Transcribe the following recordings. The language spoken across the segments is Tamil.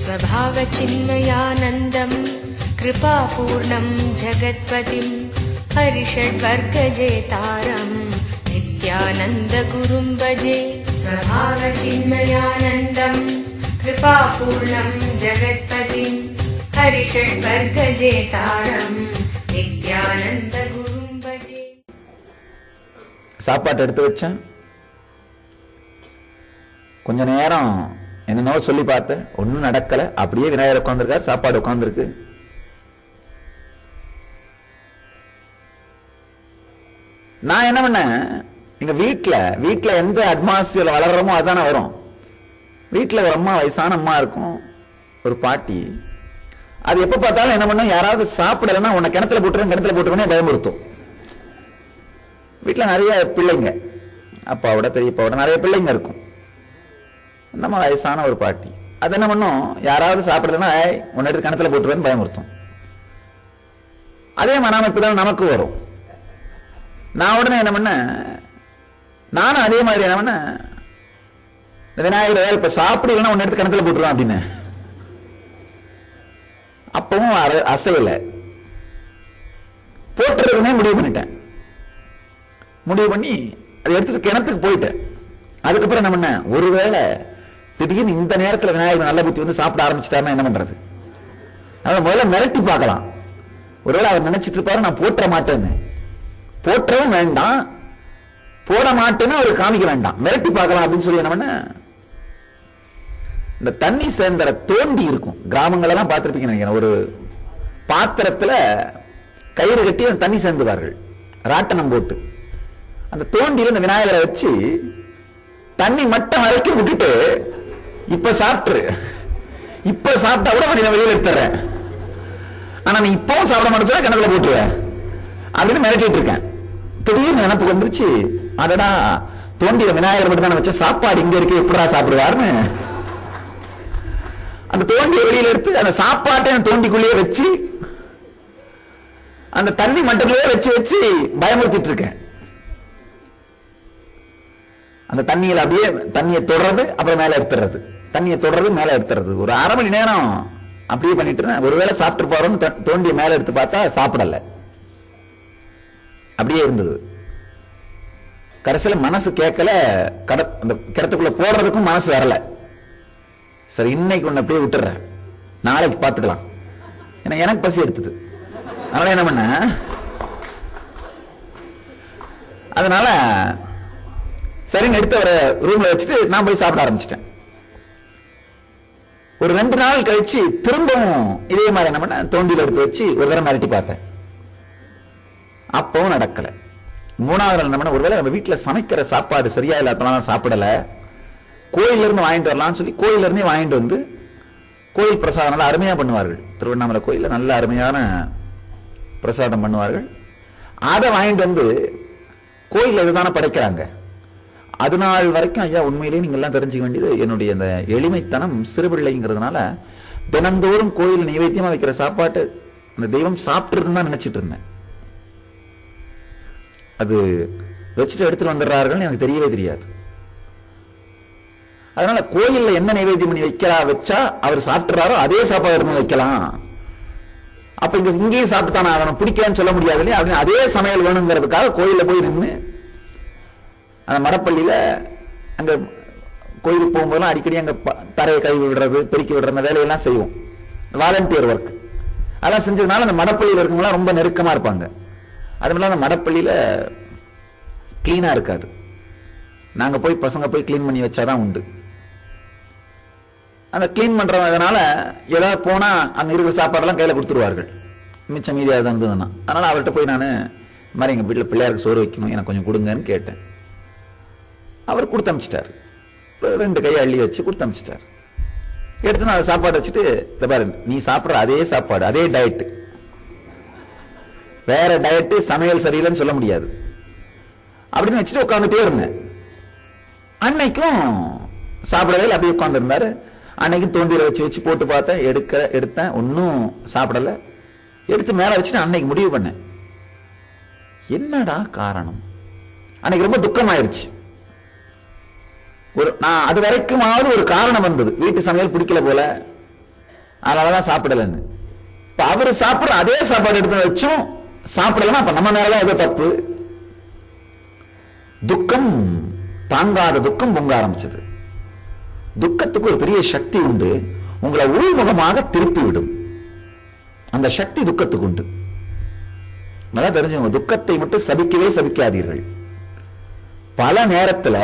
स्वभावचिन्मयानन्दं कृपापूर्णं जगत्पतिं हरिषड्वर्गजेतारं नित्यानन्दगुरुं भजे। स्वभावचिन्मयानन्दं कृपापूर्णं जगत्पतिं हरिषड्वर्गजेतारं नित्यानन्दगुरुं भजे। சாப்பாட்டு எடுத்து வச்சேன். கொஞ்ச நேரம் என்னென்னவோ சொல்லி பார்த்தேன், ஒன்றும் நடக்கல. அப்படியே விநாயகர் உட்காந்துருக்காரு, சாப்பாடு உட்காந்துருக்கு. நான் என்ன பண்ணேன், எங்க வீட்டுல எந்த அட்மாஸ்பியர் வளர்றோமோ அதுதானே வரும். வீட்டுல ஒரு அம்மா, வயசான அம்மா இருக்கும், ஒரு பாட்டி. அது எப்ப பார்த்தாலும் என்ன பண்ணும், யாராவது சாப்பிடலன்னா உன்னை கிணத்துல போட்டுருவேன் பயமுறுத்தும். வீட்டுல நிறைய பிள்ளைங்க, அப்பாவோட பெரியப்பாவோட நிறைய பிள்ளைங்க இருக்கும். நம்ம வயசான ஒரு பாட்டி அது என்ன பண்ணும், யாராவது சாப்பிடலன்னா உன்னை எடுத்து கிணத்துல போட்டுருவேன்னு பயமுறுத்தும். அதே மனமைப்பு தான் நமக்கு வரும். நான் உடனே என்ன பண்ண, நானும் அதே மாதிரி என்ன பண்ண, விநாயகர் இப்ப சாப்பிடலன்னா உன்னை எடுத்து கிணத்துல போட்டுருவேன் அப்படின்னு. அப்பவும் அசையல, போட்டுறதுனே முடிவு பண்ணிட்டேன். முடிவு பண்ணி அதை எடுத்துட்டு கிணத்துக்கு போயிட்டேன். அதுக்கப்புறம் என்ன பண்ண, ஒருவேளை திடீர்னு இந்த நேரத்தில் விநாயகர் நல்ல புத்தி வந்து சாப்பிட ஆரம்பிச்சிட்டாருன்னா என்ன பண்றது? அதை முதல்ல மிரட்டி பார்க்கலாம். ஒருவேளை அவர் நினைச்சிட்டு இருப்பாரு நான் போற்ற மாட்டேன்னு. போற்றவும் வேண்டாம், போட மாட்டேன்னு அவர் காமிக்க வேண்டாம், மிரட்டி பார்க்கலாம் அப்படின்னு சொல்லி என்ன பண்ண, இந்த தண்ணி சேர்ந்த தோண்டி இருக்கும், கிராமங்களெல்லாம் பார்த்துருப்பீங்க நினைக்கிறேன். ஒரு பாத்திரத்துல கயிறு கட்டி அந்த தண்ணி சேர்ந்துவார்கள், ராட்டனம் போட்டு. அந்த தோண்டியில இந்த விநாயகரை வச்சு தண்ணி மட்டம் வரைக்கும் விட்டுட்டு, இப்ப சாப்பிட்டு, இப்ப சாப்பிட்டா கூட நான் வெளியில எடுத்துறேன், ஆனா நீ இப்பவும் சாப்பிட மாட்டேன் கிணத்துல போட்டுருவேன் அப்படின்னு மிரட்டிட்டு இருக்கேன். திடீர்னு நினைப்பு வந்துருச்சு, அதடா தோண்டிய விநாயகர் மட்டும் தான் வச்ச சாப்பாடு இங்க இருக்கு, எப்படா சாப்பிடுவாருன்னு அந்த தோண்டிய வெளியில எடுத்து அந்த சாப்பாட்டை தோண்டிக்குள்ளேயே வச்சு அந்த தண்ணி மட்டத்திலேயே வச்சு வச்சு பயமுறுத்திட்டு இருக்கேன். அந்த தண்ணியில் அப்படியே தண்ணியை தொடர்றது, அப்புறம் மேல எடுத்துறது, தண்ணியை தொடர்றது மேல எடுத்துறது. ஒரு அரை மணி நேரம் அப்படியே பண்ணிட்டு இருந்தேன். ஒருவேளை சாப்பிட்டு போறோம்னு தோண்டிய மேல எடுத்து பார்த்தா சாப்பிடல, அப்படியே இருந்தது. கடைசியில மனசு கேட்கல, அந்த கிடத்துக்குள்ள போடுறதுக்கும் மனசு வரல. சரி இன்னைக்கு ஒண்ணு அப்படியே விட்டுறேன், நாளைக்கு பார்த்துக்கலாம். ஏன்னா எனக்கு பசி எடுத்தது. அதனால என்ன பண்ண, அதனால சரின்னு எடுத்து அவரை ரூம்ல வச்சுட்டு நான் போய் சாப்பிட ஆரம்பிச்சிட்டேன். ஒரு 2 நாள் கழிச்சு திரும்பவும் இதே மாதிரி என்ன பண்ண, தோண்டியில் எடுத்து வச்சு ஒரு தடவை மிரட்டி பார்த்தேன். அப்பவும் நடக்கல. 3வது நாள் என்ன பண்ண, ஒருவேளை நம்ம வீட்டுல சமைக்கிற சாப்பாடு சரியா இல்லாதனால சாப்பிடல, கோயில இருந்து வாங்கிட்டு வரலாம்னு சொல்லி கோயில இருந்தே வாங்கிட்டு வந்து, கோயில் பிரசாதம் நல்லா அருமையா பண்ணுவார்கள். திருவண்ணாமலை கோயில நல்ல அருமையான பிரசாதம் பண்ணுவார்கள். அதை வாங்கிட்டு வந்து கோயில் இதுதானே படைக்கிறாங்க. அது நாள் வரைக்கும் ஐயா உண்மையிலேயே நீங்க எல்லாம் தெரிஞ்சுக்க வேண்டியது, என்னுடைய அந்த எளிமைத்தனம், சிறுபிள்ளைங்கிறதுனால தினந்தோறும் கோயில் நைவேத்தியமா வைக்கிற சாப்பாட்டு அந்த தெய்வம் சாப்பிட்டு தான் நினைச்சிட்டு இருந்தேன். அது வச்சுட்டு எடுத்துட்டு வந்துடுறார்கள் எனக்கு தெரியவே தெரியாது. அதனால கோயில்ல என்ன நைவேத்தியம் பண்ணி வச்சா அவர் சாப்பிட்டுறாரோ அதே சாப்பாடு எடுத்து வைக்கலாம். அப்ப இங்கேயும் சாப்பிட்டுத்தானே அவனை பிடிக்கலன்னு சொல்ல முடியாது இல்லையா, அப்படின்னு அதே சமையல் வேணுங்கிறதுக்காக கோயில்ல போய் நின்று அந்த மடப்பள்ளியில அங்க கோயிலுக்கு போகும்போதெல்லாம் அடிக்கடி அங்க தரையை கழுவி விடுறது, பெருக்கி விடுற வேலையெல்லாம் செய்வோம். வாலண்டியர் ஒர்க் அதெல்லாம் செஞ்சதுனால அந்த மடப்பள்ளியில் இருக்கவங்களாம் ரொம்ப நெருக்கமா இருப்பாங்க. அதுமில்ல அந்த மடப்பள்ளியில கிளீனா இருக்காது. நாங்க போய் பசங்க போய் கிளீன் பண்ணி வச்சாதான் உண்டு. அந்த கிளீன் பண்றதுனால ஏதாவது போனா அங்க இருக்கிற சாப்பாடெல்லாம் கையில கொடுத்துருவார்கள், மிச்சம் மீதியாக தான் இருந்ததுன்னா. அதனால அவர்கிட்ட போய் நான் இந்த மாதிரி எங்க வீட்டில் பிள்ளையாருக்கு சோறு வைக்கணும், எனக்கு கொஞ்சம் கொடுங்கன்னு கேட்டேன். அவர் கொடுத்து அமிச்சிட்டாரு, 2 கையை அள்ளி வச்சு கொடுத்து அமிச்சிட்டாரு. எடுத்து நான் சாப்பாடு வச்சுட்டு, இந்த பாரு நீ சாப்பிட்ற அதே சாப்பாடு, அதே டயட்டு, வேற டயட்டு, சமையல் சரியில்லைன்னு சொல்ல முடியாது அப்படின்னு வச்சுட்டு உட்காந்துட்டே இருந்தேன். அன்னைக்கும் சாப்பிடவே அப்படியே உட்கார்ந்து இருந்தாரு. அன்னைக்கு தோண்டியில வச்சு வச்சு போட்டு பார்த்தேன், எடுத்தேன், ஒன்னும் சாப்பிடல. எடுத்து மேல வச்சுட்டு அன்னைக்கு முடிவு பண்ணேன், என்னடா காரணம். அன்னைக்கு ரொம்ப துக்கமாயிருச்சு. நான் அது வரைக்குமாவது ஒரு காரணம் வந்தது, வீட்டு சமையல் பிடிக்கல போல, அதனாலதான் சாப்பிடலன்னு. இப்ப அவரு சாப்பிடுற அதே சாப்பாடு எடுத்து வச்சும் சாப்பிடலாம். அப்ப நம்ம மேலதான் ஏதோ தப்பு. துக்கம் தாங்காத துக்கம் பொங்க ஆரம்பிச்சது. துக்கத்துக்கு ஒரு பெரிய சக்தி உண்டு, உங்களை உள்முகமாக திருப்பி விடும். அந்த சக்தி துக்கத்துக்கு உண்டு. நல்லா தெரிஞ்சுங்க, துக்கத்தை மட்டும் சபிக்கவே சபிக்காதீர்கள். பல நேரத்தில்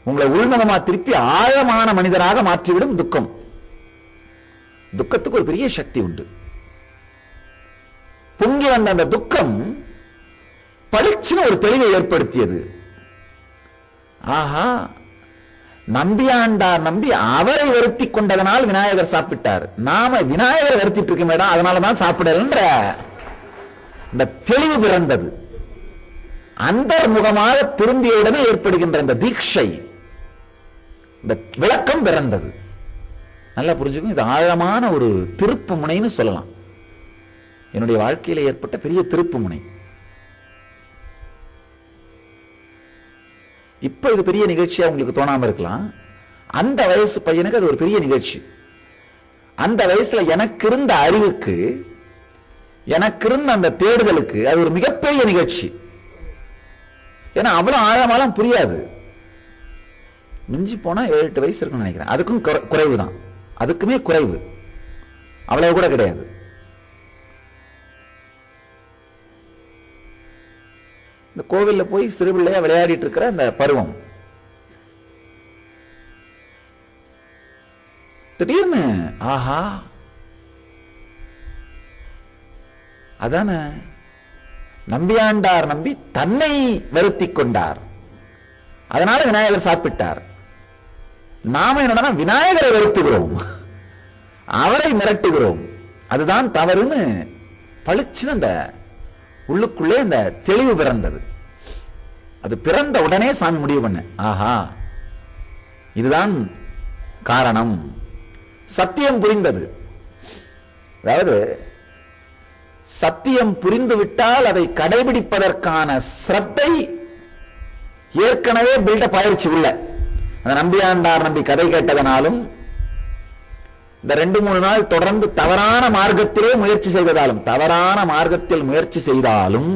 உங்களை உள்முகமா திருப்பி ஆழமான மனிதராக மாற்றிவிடும் துக்கம். துக்கத்துக்கு ஒரு பெரிய சக்தி உண்டு. பொங்கி வந்த அந்த துக்கம் பளிச்சுன்னு ஒரு தெளிவை ஏற்படுத்தியது. ஆஹா, நம்பியாண்டார் நம்பி அவரை வருத்தி கொண்டதனால் விநாயகர் சாப்பிட்டார். நாம விநாயகரை வருத்திட்டு இருக்க மேடம், அதனாலதான் சாப்பிடலன்ற இந்த தெளிவு பிறந்தது. அந்தர்முகமாக திரும்பியவுடனே ஏற்படுகின்ற இந்த தீட்சை, இந்த விளக்கம் பிறந்தது. நல்லா புரிஞ்சுக்கணும், இது ஆழமான ஒரு திருப்பு முனைன்னு சொல்லலாம். என்னுடைய வாழ்க்கையில ஏற்பட்ட பெரிய திருப்பு முனை. இப்ப இது பெரிய நிகழ்ச்சியா உங்களுக்கு தோணாம இருக்கலாம். அந்த வயசு பையனுக்கு அது ஒரு பெரிய நிகழ்ச்சி. அந்த வயசுல எனக்கு இருந்த அறிவுக்கு, எனக்கு இருந்த அந்த தேடுதலுக்கு அது ஒரு மிகப்பெரிய நிகழ்ச்சி. ஏன்னா அவ்வளவு ஆழமாலாம் புரியாது. மிஞ்சி போனா 7-8 வயசு இருக்குன்னு நினைக்கிறேன். அதுக்கும் குறைவு தான், அதுக்குமே குறைவு, அவ்வளவு கூட கிடையாது. இந்த கோவில்ல போய் சிறுபிள்ளையா விளையாடிட்டு இருக்கிற அந்த பருவம், திடீர்னு ஆஹா, அதான நம்பியாண்டார் நம்பி தன்னை வருத்தி கொண்டார், அதனால விநாயகர் சாப்பிட்டார். நாம என்னன்னா விநாயகரை வருத்துகிறோம், அவரை மிரட்டுகிறோம். அதுதான் தவறுன்னு பளிச்சுன்னு அந்த உள்ளுக்குள்ளே அந்த தெளிவு பிறந்தது. அது பிறந்த உடனே சாமி முடிவு பண்ண, ஆஹா இதுதான் காரணம். சத்தியம் புரிந்தது. அதாவது சத்தியம் புரிந்து விட்டால் அதை கடைபிடிப்பதற்கான ஸ்ரத்தை ஏற்கனவே பில்டப் ஆயிடுச்சு உள்ள. அந்த நம்பியாண்டார் நம்பி கதை கேட்டதனாலும், இந்த 2-3 நாள் தொடர்ந்து தவறான மார்க்கத்திலே முயற்சி செய்ததாலும், தவறான மார்க்கத்தில் முயற்சி செய்தாலும்,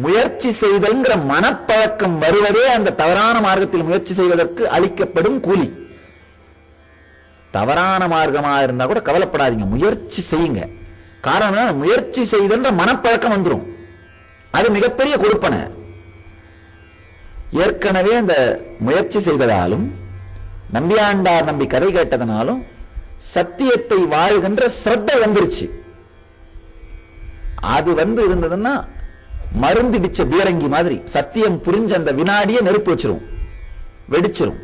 முயற்சி செய்தல்ங்கிற மனப்பழக்கம் வருவதே அந்த தவறான மார்க்கத்தில் முயற்சி செய்வதற்கு அளிக்கப்படும் கூலி. தவறான மார்க்கமா இருந்தா கூட கவலைப்படாதீங்க, முயற்சி செய்யுங்க. காரணம், முயற்சி செய்தன்ற மனப்பழக்கம் வந்துடும். அது மிகப்பெரிய கொடுப்பனை. ஏற்கனவே அந்த முயற்சி செய்ததாலும், நம்பியாண்டார் நம்பி கதை கேட்டதனாலும் சத்தியத்தை வாழ்கின்ற ஸ்ரத்தை வந்துருச்சு. அது இருந்ததுன்னா மருந்து இடிச்ச பீரங்கி மாதிரி சத்தியம் புரிஞ்ச அந்த வினாடியே நெருப்பு வச்சிரும், வெடிச்சிரும்.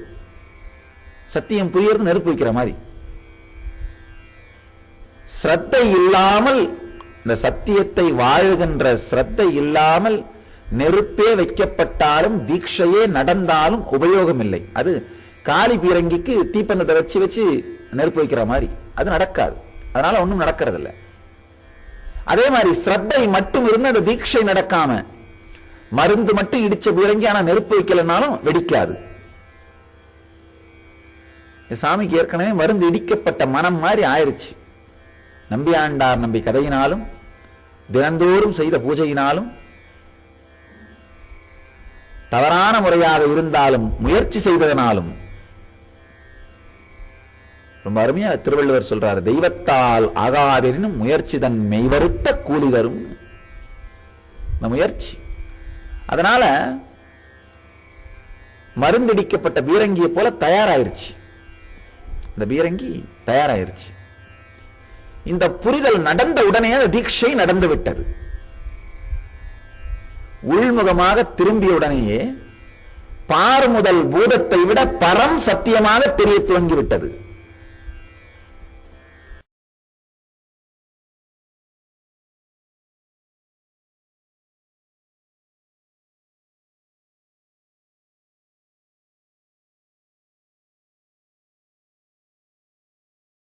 சத்தியம் புரியறது நெருப்பு வைக்கிற மாதிரி. ஸ்ரத்தை இல்லாமல், இந்த சத்தியத்தை வாழ்கின்ற ஸ்ரத்தை இல்லாமல் நெருப்பே வைக்கப்பட்டாலும் தீட்சையே நடந்தாலும் உபயோகம் இல்லை. அது காலி பீரங்கிக்கு தீப்பந்தத்தை வச்சு வச்சு நெருப்பு வைக்கிற மாதிரி அது நடக்காது. அதனால ஒன்றும் நடக்கிறது இல்லை. அதே மாதிரி ஸ்ரத்தை மட்டும் இருந்து அந்த தீட்சை நடக்காம, மருந்து மட்டும் இடிச்ச பீரங்கி ஆனா நெருப்பு வைக்கலனாலும் வெடிக்காது. சாமிக்கு ஏற்கனவே மருந்து இடிக்கப்பட்ட மனம் மாதிரி ஆயிருச்சு. நம்பியாண்டார் நம்பி கதையினாலும், தினந்தோறும் செய்த பூஜையினாலும், தவறான முறையாக இருந்தாலும் முயற்சி செய்ததனாலும். ரொம்ப அருமையா திருவள்ளுவர் சொல்றாரு, தெய்வத்தால் ஆகாதெனினும் முயற்சி தன் மெய்வருத்த கூலி தரும். இந்த முயற்சி, அதனால மருந்திடிக்கப்பட்ட பீரங்கியை போல தயாராயிருச்சு. இந்த பீரங்கி தயாராயிருச்சு. இந்த புரிதல் நடந்த உடனே அந்த தீட்சை நடந்து விட்டது. உள்முகமாக திரும்பிய உடனேயே பார் முதல் பூதத்தை விட பரம் சத்தியமாக தெரிய துவங்கிவிட்டது.